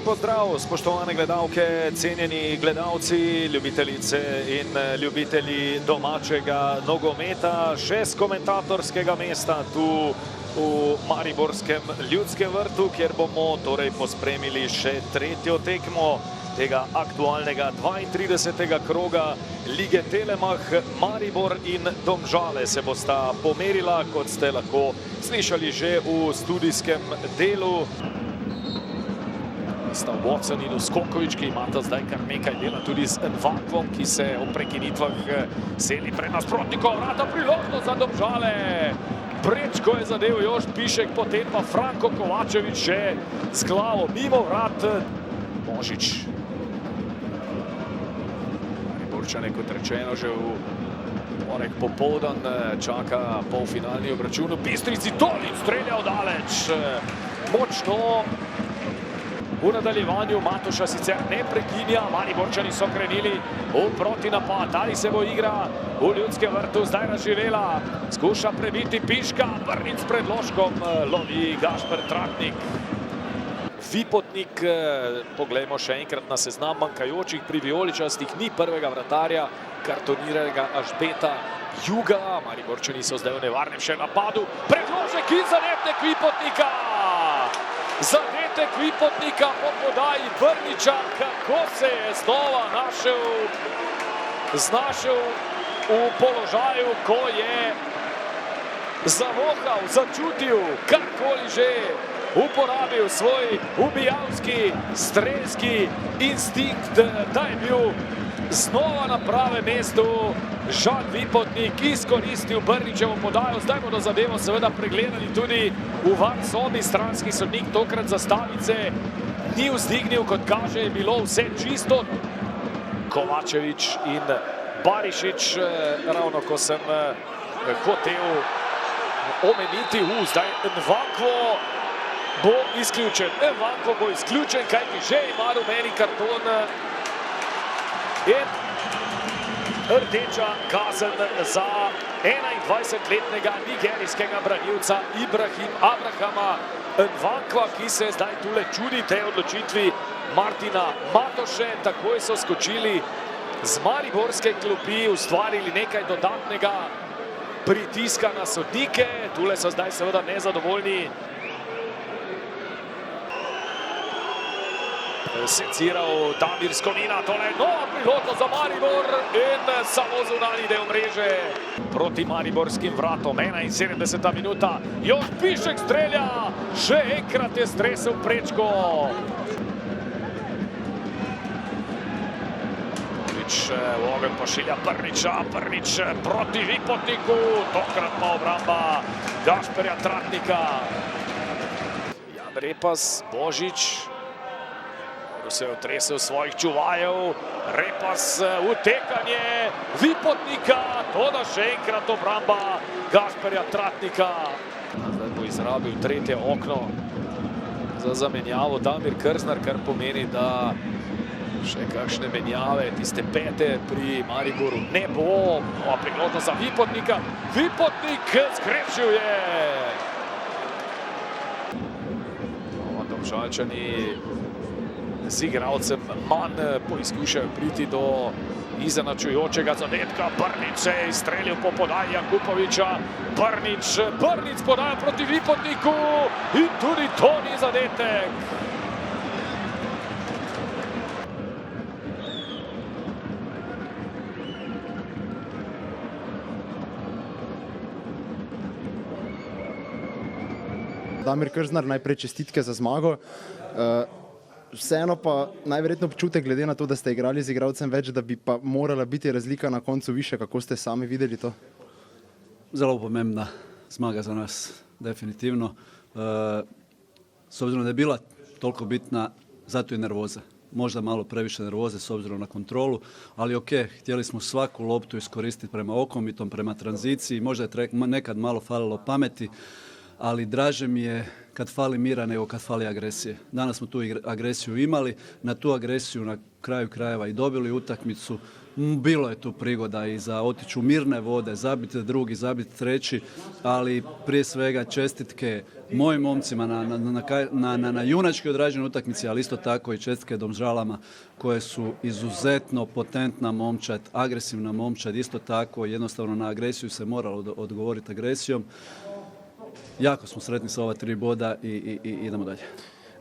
Lep pozdrav, spoštovane gledalke, cenjeni gledalci, ljubitelice in ljubitelji domačega nogometa, še z komentatorskega mesta tu v Mariborskem Ljudskem vrtu, kjer bomo torej pospremili še tretjo tekmo tega aktualnega 32. kroga Lige Telemach. Maribor in Domžale se bosta pomerila, kot ste lahko slišali že v studijskem delu. Sta Watson in Skokovič, ki imata zdaj kar nekaj dela tudi z Nvankvom, ki se ob prekinitvah seli pred nasprotnikov. Vrata priložnost za Domžale. Prečko je zadev Jošt Pišek, potem pa Franko Kovačevič še z glavo mimo vrat. Božič. Mariborčane, kot rečeno, že v torek popoldan čaka polfinalni obračun v Bistrici. Tolič streljal daleč. Močno. V nadaljevanju Matoša sicer ne prekinja, Mariborčani so krenili v protinapad, ali se bo igra v Ljudskem vrtu zdaj razživela. Skuša prebiti Piška, Brnic pred ložkom, lovi Gašper Tratnik. Vipotnik, poglejmo še enkrat na seznam manjkajočih pri vijoličastih, ni prvega vratarja, kartoniranega Ažbeta Juga. Mariborčani so zdaj v nevarnem še napadu. Predložek in zadetek Vipotnika! Zadetek Vipotnika po podaji Brniča, kako se je znova znašel v položaju, ko je zavohal, začutil, karkoli že, uporabil svoj ubijalski, strelski instinkt, da je bil znova na pravem mestu. Žan Vipotnik izkoristil Brničevo podajo, zdaj bodo zadevo seveda pregledali tudi v VAR sobi. Stranski sodnik tokrat zastavice ni vzdignil, kot kaže, je bilo vse čisto. Kovačevič in Barišič, ravno ko sem hotel omeniti, zdaj Nvankvo bo izključen. Nvankvo bo izključen, kajti že ima rumeni karton. In rdeča kazen za 21-letnega nigerijskega branilca Abrahama Nvankva, ki se zdaj tule čudi tej odločitvi Martina Matoše. Takoj so skočili z mariborske klopi, ustvarili nekaj dodatnega pritiska na sodnike. Tule so zdaj seveda nezadovoljni. Seciral Damir Skomina, tole je nova priložnost za Maribor in samo zunanji del mreže proti mariborskim vratom. 71. minuta, Jošt Pišek strelja, še enkrat je stresel prečko. V ogenj pošilja Brniča, Brnič proti Vipotniku, tokrat pa obramba Gašperja Tratnika. Jan Repas, Božič, se je otresel svojih čuvajev, Repas, utekanje Vipotnika, toda še enkrat obramba Gašperja Tratnika. Zdaj bo izrabil tretje okno za zamenjavo Damir Krznar, kar pomeni, da še kakšne menjave, tiste pete pri Mariboru ne bo. Nova priložnost za Vipotnika, Vipotnik zgrešil je. Domžalčani z igralcem manj poizkušajo priti do izenačujočega zadetka. Brnič se je izstrelil po podaji Jakupoviča. Brnič podaja proti Vipotniku in tudi to ni zadetek. Damir Krznar, najprej čestitke za zmago. Vseeno pa najverjetno občutek, glede na to, da ste igrali z igralcem več, da bi pa morala biti razlika na koncu više. Kako ste sami videli to? Zelo pomembna zmaga za nas, definitivno. S obzirom da je bila toliko bitna, zato je nervoza. Možda malo previše nervoze s obzirom na kontrolu, ali ok, htjeli smo svaku loptu iskoristiti prema okomitom, prema tranziciji, možda je nekad malo falilo pameti, ali draže mi je kad fali mira nego kad fali agresije. Danas smo tu agresiju imali, na tu agresiju na kraju krajeva i dobili utakmicu. Bilo je tu prigoda i za otići u mirne vode, zabiti drugi, zabiti treći, ali prije svega čestitke mojim momcima na junački odrađenoj utakmici, ali isto tako i čestitke Domžalama koje su izuzetno potentna momčad, agresivna momčad, isto tako jednostavno na agresiju se moralo odgovoriti agresijom. Jako smo sretni sa ova 3 boda i idemo dalje.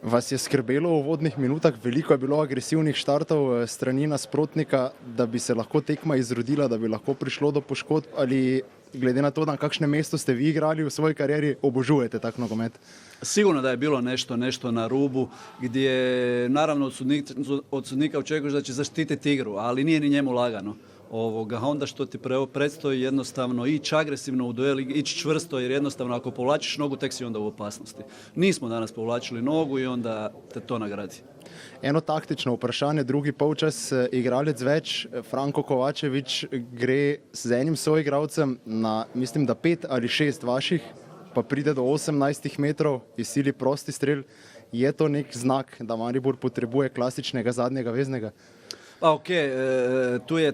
Vas je skrbelo v uvodnih minutah, veliko je bilo agresivnih štartov strani nasprotnika, da bi se lahko tekma izrodila, da bi lahko prišlo do poškodb, ali glede na to, na kakšnem mestu ste vi igrali v svoji karieri, obožujete tak nogomet? Sigurno da je bilo nešto na rubu gdje naravno od sudnika očekuješ da će zaštititi igru, ali nije ni njemu lagano. Onda što ti predstoji jednostavno ići agresivno u duel, ići čvrsto, jer jednostavno ako povlačiš nogu tek si onda u opasnosti. Nismo danas povlačili nogu i onda te to nagradi. Eno taktično vprašanje, drugi polčas, igralec več, Franko Kovačević gre z enim soigralcem na, mislim, da 5 ali 6 vaših, pa pride do 18 metrov, izsili prosti strel. Je to nek znak, da Maribor potrebuje klasičnega zadnjega veznega? Pa ok,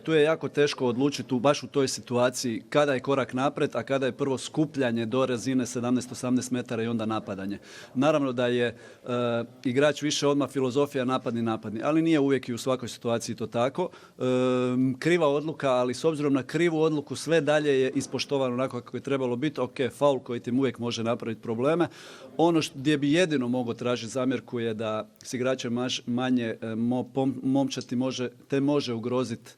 tu je jako teško odlučiti baš u toj situaciji kada je korak napred, a kada je prvo skupljanje do razine 17-18 metara i onda napadanje. Naravno da je igrač više odmah filozofija napadni, ali nije uvijek i u svakoj situaciji to tako. Kriva odluka, ali s obzirom na krivu odluku sve dalje je ispoštovano onako kako je trebalo biti. Ok, faul koji tim uvijek može napraviti probleme. Ono gdje bi jedino mogao tražiti zamjerku je da s igračem manje momčati može ugroziti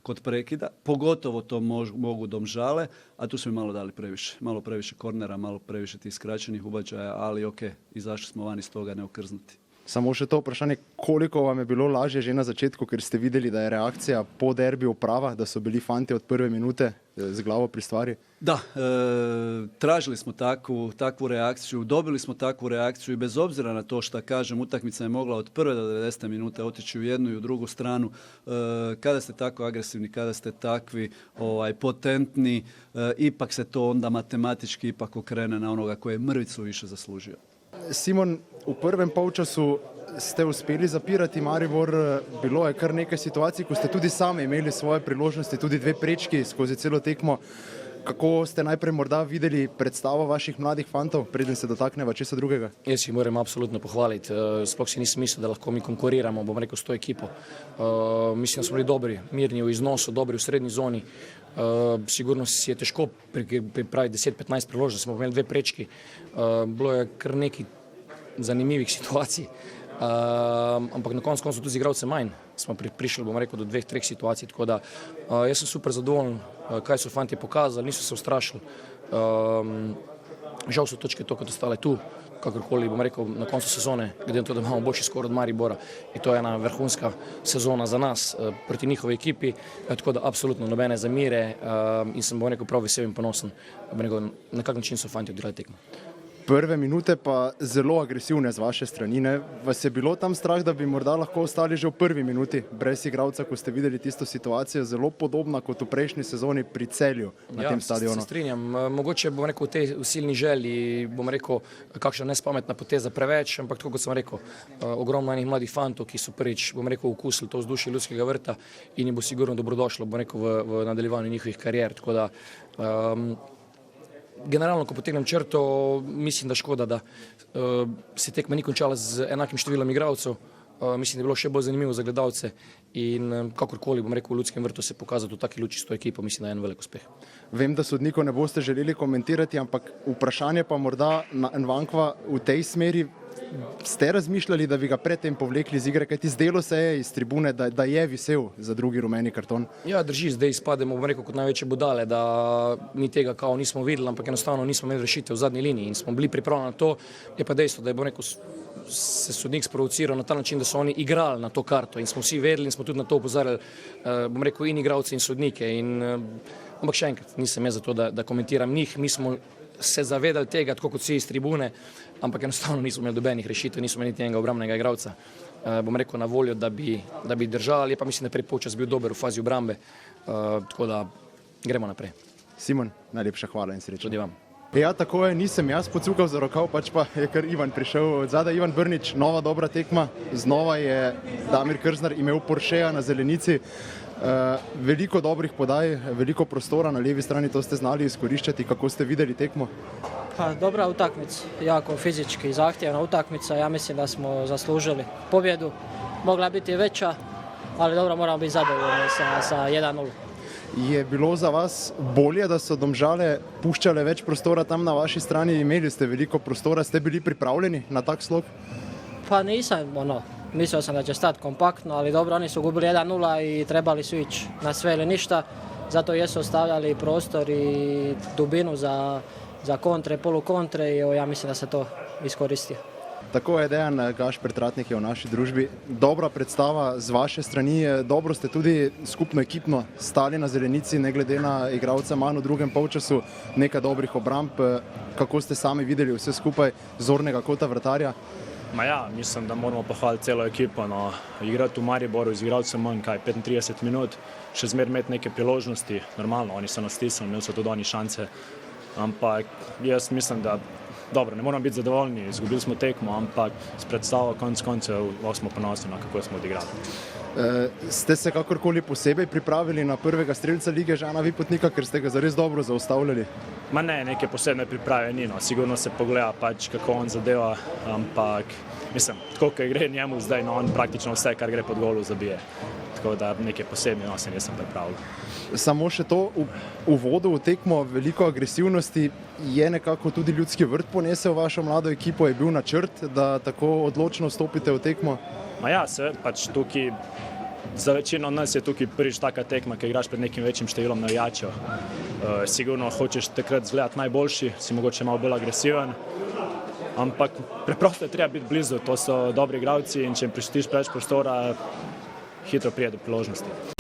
kod prekida, pogotovo to mogu Domžale, a tu smo malo dali previše. Malo previše kornera, malo previše tih skraćenih ubačaja, ali ok, izašli smo van iz toga neokrznuti. Samo še to vprašanje, koliko vam je bilo lažje že na začetku, ker ste videli, da je reakcija po derbiju prava, da so bili fanti od prve minute z glavo pri stvari? Da, tražili smo takvu reakciju, dobili smo takvu reakciju i bez obzira na to što kažem, utakmica je mogla od prve do 90. minute otići u jednu i u drugu stranu. Kada ste tako agresivni, kada ste takvi potentni, ipak se to onda matematički ipak okrene na onoga koji je mrvicu više zaslužio. Simon, v prvem polčasu ste uspeli zapirati Maribor, bilo je kar nekaj situacij, ko ste tudi sami imeli svoje priložnosti, tudi 2 prečki skozi celo tekmo. Kako ste najprej morda videli predstavo vaših mladih fantov, preden se dotakneva česa drugega? Jaz jih moram absolutno pohvaliti. Sploh si nisem mislil, da lahko mi konkuriramo, bom rekel, s to ekipo. Mislim, da smo bili dobri, mirni v iznosu, dobri v srednji zoni. Sigurno si je težko pripraviti 10-15 priložnosti, smo imeli 2 prečki. Bilo je kar nekaj zanimivih situacij. Ampak na koncu tudi z igralcem manj smo prišli, bom rekel, do 2-3 situacij, tako da jaz sem super zadovoljen, kaj so fanti pokazali, niso se ustrašili. Žal so točke to, kot ostale tu, kakorkoli, bom rekel, na koncu sezone, glede na to, da imamo boljši skor od Maribora in to je ena vrhunska sezona za nas proti njihovi ekipi, tako da absolutno nobene zamire in sem, bom rekel, prav vesel in ponosen, bom rekel, na kak način so fanti odigrali tekmo. Prve minute pa zelo agresivne z vaše strani. Vas je bilo tam strah, da bi morda lahko ostali že v prvi minuti brez igralca, ko ste videli tisto situacijo, zelo podobna kot v prejšnji sezoni pri Celju na tem stadionu? Ja, se strinjam. Mogoče, bom rekel, v tej silni želji, bom rekel, kakšna nespametna poteza preveč, ampak tako kot sem rekel, ogromno enih mladih fantov, ki so prvič, bom rekel, okusili to vzdušje Ljudskega vrta in jim bo sigurno dobrodošlo, bom rekel, v nadaljevanju njihovih karier. Tako da generalno, ko potegnem črto, mislim, da škoda, da se tekma ni končala z enakim številom igralcev. Mislim, da je bilo še bolj zanimivo za gledalce in kakorkoli, bom rekel, v Ljudskem vrtu se pokazati v taki luči s to ekipo, mislim, da je en velik uspeh. Vem, da sodnikov ne boste želeli komentirati, ampak vprašanje pa morda na Nwankwa v tej smeri. Ste razmišljali, da bi ga predtem povlekli z igre, kajti zdelo se je iz tribune, da je visel za drugi rumeni karton? Ja, drži, zdaj izpademo, bom rekel, kot največje budale, da mi tega kao nismo videli, ampak enostavno nismo imeli rešitev v zadnji liniji in smo bili pripravljeni na to. Je pa dejstvo, da je, bom rekel, se sodnik sprovociral na ta način, da so oni igrali na to karto in smo vsi vedeli in smo tudi na to opozarjali, bom rekel, in igralce in sodnike. Ampak še enkrat, nisem jaz za to, da komentiram njih, mi smo se zavedali tega, tako kot vsi iz tribune, ampak enostavno nismo imeli dobenih rešitev, nismo imeli niti enega obrambnega igralca, bom rekel, na voljo, da bi držali. Je pa mislim, da je polčas bil dober v fazi obrambe, tako da gremo naprej. Simon, najlepša hvala in srečno. Tudi vam. Ja, tako je, nisem jaz pocukal za rokav, pač pa je kar Ivan prišel od zadaj. Ivan Brnič, nova dobra tekma, znova je Damir Krznar imel Porscheja na zelenici. Veliko dobrih podaj, veliko prostora na levi strani, to ste znali izkoriščati. Kako ste videli tekmo? Pa, dobra utakmica, jako fizički zahtjevna utakmica, ja mislim da smo zaslužili pobjedu. Mogla biti veća, ali dobro, moramo biti zadovoljni sa 1:0. Je bilo za vas bolje, da so Domžale puščale več prostora tam na vaši strani, imeli ste veliko prostora, ste bili pripravljeni na tak slog? Pa nisam, mislio sam da će stati kompaktno, ali dobro, oni su gubili 1:0 i trebali su ići na sve ili ništa, zato jesu ostavljali prostor i dubinu za kontre, polukontre i ja mislim da se to iskoristio. Tako je, Dejan Gašper Tratnik je v naši družbi. Dobra predstava z vaše strani, dobro ste tudi skupno ekipno stali na zelenici, ne glede na igralca manj v drugem polčasu, nekaj dobrih obramb. Kako ste sami videli vse skupaj zornega kota vratarja? Ma ja, mislim, da moramo pohvaliti celo ekipo. No, igrati v Mariboru z igralcem manj, 35 minut, še zmeraj imeti neke priložnosti, normalno, oni so nas stisnili, imeli so tudi oni šanse, ampak jaz mislim, da dobro, ne moramo biti zadovoljni, izgubili smo tekmo, ampak s predstavo konec koncev smo ponosni na kako smo odigrali. Ste se kakorkoli posebej pripravili na prvega strelca lige Žana Vipotnika, ker ste ga zares dobro zaustavljali? Ma ne, neke posebne priprave ni, no. Sigurno se pogleda pač, kako on zadeva, ampak mislim, tako kot gre njemu zdaj, no, on praktično vse, kar gre pod golu, zabije. Tako da neke posebne se nisem pripravil. Samo še to, v uvodu v tekmo veliko agresivnosti, je nekako tudi Ljudski vrt ponesel vašo mlado ekipo, je bil načrt, da tako odločno stopite v tekmo? Ma ja, seveda, pač tukaj, za večino nas je tukaj prvič taka tekma, ki igraš pred nekim večjim številom navijačev. Sigurno hočeš takrat izgledati najboljši, si mogoče malo bolj agresiven, ampak preprosto je treba biti blizu, to so dobri igralci in če jim prištiš preveč prostora, hitro pride do priložnosti.